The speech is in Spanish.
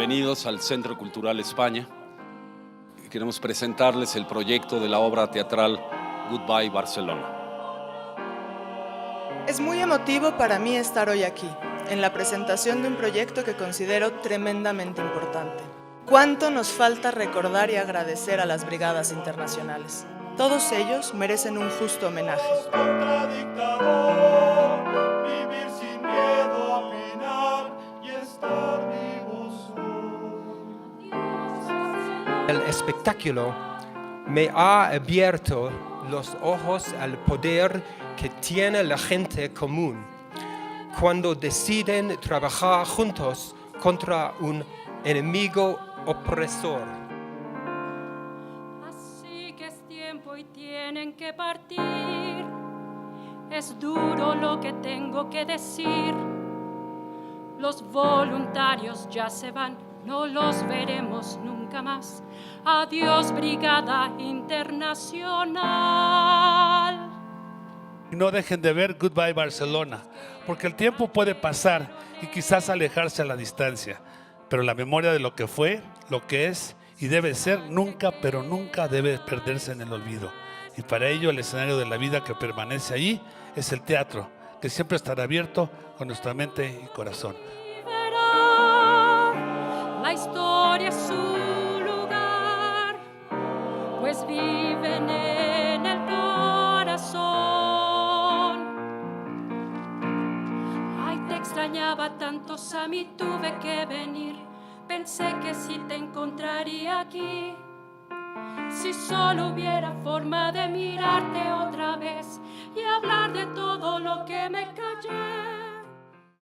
bienvenidos al Centro Cultural España. Queremos presentarles el proyecto de la obra teatral Goodbye Barcelona. Es muy emotivo para mí estar hoy aquí, en la presentación de un proyecto que considero tremendamente importante. ¿Cuánto nos falta recordar y agradecer a las brigadas internacionales? Todos ellos merecen un justo homenaje. Contra dictador, vivir sin miedo a penar y estar vivos hoy. El espectáculo me ha abierto los ojos al poder que tiene la gente común cuando deciden trabajar juntos contra un enemigo opresor. Así que es tiempo y tienen que partir. Es duro lo que tengo que decir. Los voluntarios ya se van, no los veremos nunca más. Adiós, Brigada Internacional. No dejen de ver Goodbye Barcelona, porque el tiempo puede pasar y quizás alejarse a la distancia, pero la memoria de lo que fue, lo que es y debe ser nunca, pero nunca debe perderse en el olvido. Y para ello el escenario de la vida que permanece allí es el teatro, que siempre estará abierto con nuestra mente y corazón. Verá, la historia es su lugar, pues viven en el corazón. Ay, te extrañaba tanto, Sammy, tuve que venir. Pensé que sí te encontraría aquí. Si solo hubiera forma de mirarte otra vez y hablar de todo lo que me callé.